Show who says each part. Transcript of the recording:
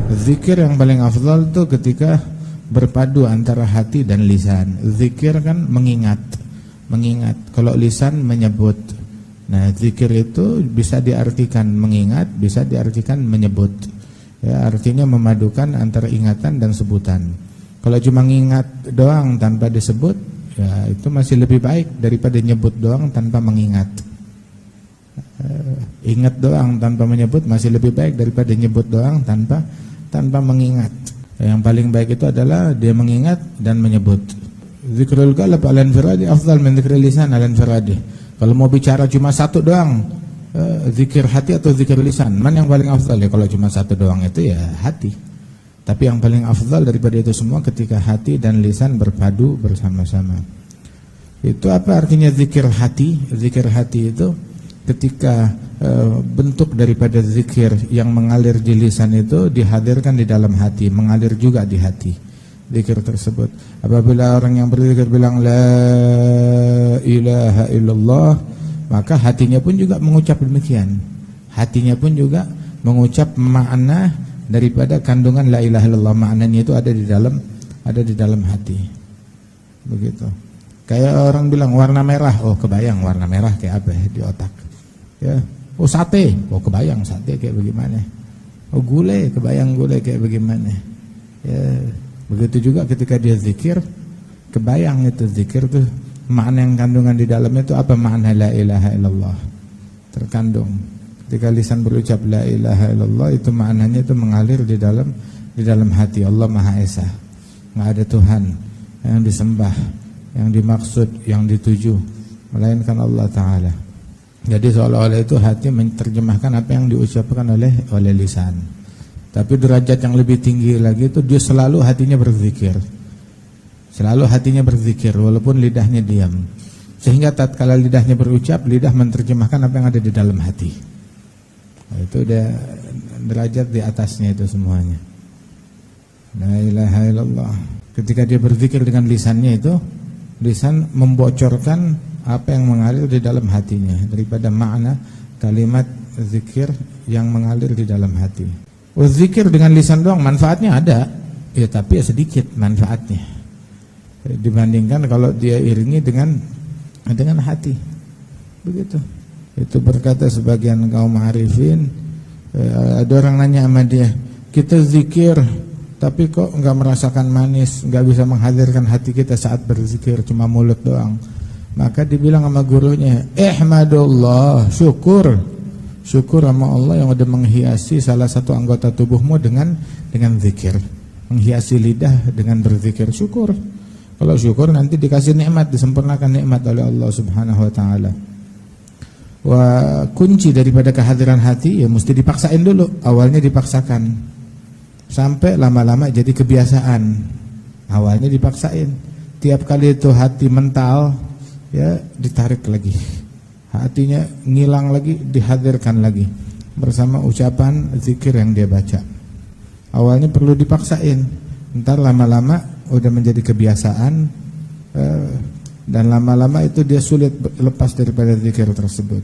Speaker 1: Zikir yang paling afdal itu ketika berpadu antara hati dan lisan. Zikir kan mengingat. Kalau lisan menyebut. Nah, zikir itu bisa diartikan mengingat, bisa diartikan menyebut. Ya, artinya memadukan antara ingatan dan sebutan. Kalau cuma ngingat doang tanpa disebut, ya itu masih lebih baik daripada nyebut doang tanpa mengingat. Ingat doang tanpa menyebut masih lebih baik daripada nyebut doang tanpa mengingat. Yang paling baik itu adalah dia mengingat dan menyebut. Zikrul qalb al-infiradi afdal min zikril lisan al-infiradi. Kalau mau bicara cuma satu doang, zikir hati atau zikir lisan, mana yang paling afdal? Ya kalau cuma satu doang itu ya hati. Tapi yang paling afdal daripada itu semua ketika hati dan lisan berpadu bersama-sama. Itu apa artinya zikir hati? Zikir hati itu ketika bentuk daripada zikir yang mengalir di lisan itu dihadirkan di dalam hati, mengalir juga di hati zikir tersebut. Apabila orang yang berzikir bilang la ilaha illallah, maka hatinya pun juga mengucap demikian. Hatinya pun juga mengucap makna daripada kandungan la ilaha illallah, maknanya itu ada di dalam hati. Begitu. Kayak orang bilang warna merah, oh kebayang warna merah kayak apa di otak. Ya. Oh sate, oh kebayang sate kayak bagaimana. Oh gulai, kebayang gulai kayak bagaimana. Ya, begitu juga ketika dia zikir, kebayang itu zikir tuh makna yang kandungan di dalamnya itu apa makna la ilaha illallah. Terkandung. Ketika lisan berucap la ilaha illallah itu maknanya itu mengalir di dalam hati. Allah Maha Esa. Enggak ada Tuhan yang disembah, yang dimaksud, yang dituju melainkan Allah Ta'ala. Jadi seolah-olah itu hati menerjemahkan apa yang diucapkan oleh lisan. Tapi derajat yang lebih tinggi lagi itu dia selalu hatinya berzikir. Selalu hatinya berzikir walaupun lidahnya diam. Sehingga tatkala lidahnya berucap, lidah menerjemahkan apa yang ada di dalam hati. Nah, itu dia derajat di atasnya itu semuanya. La ilaha illallah. Ketika dia berzikir dengan lisannya itu, lisan membocorkan apa yang mengalir di dalam hatinya daripada makna kalimat zikir yang mengalir di dalam hati. Oh, zikir dengan lisan doang manfaatnya ada, ya tapi ya sedikit manfaatnya dibandingkan kalau dia iringi dengan hati. Begitu. Itu berkata sebagian kaum arifin, ada orang nanya sama dia, kita zikir tapi kok enggak merasakan manis, enggak bisa menghadirkan hati kita saat berzikir, cuma mulut doang. Maka dibilang sama gurunya, ihmadullah, syukur sama Allah yang udah menghiasi salah satu anggota tubuhmu dengan zikir, menghiasi lidah dengan berzikir. Syukur. Kalau syukur nanti dikasih nikmat, disempurnakan nikmat oleh Allah Subhanahu wa taala. Wah, kunci daripada kehadiran hati ya mesti dipaksain dulu. Awalnya dipaksakan, sampai lama-lama jadi kebiasaan. Awalnya dipaksain, tiap kali itu hati mental, ya ditarik lagi, hatinya ngilang lagi, dihadirkan lagi bersama ucapan zikir yang dia baca. Awalnya perlu dipaksain, ntar lama-lama udah menjadi kebiasaan, dan lama-lama itu dia sulit lepas daripada zikir tersebut.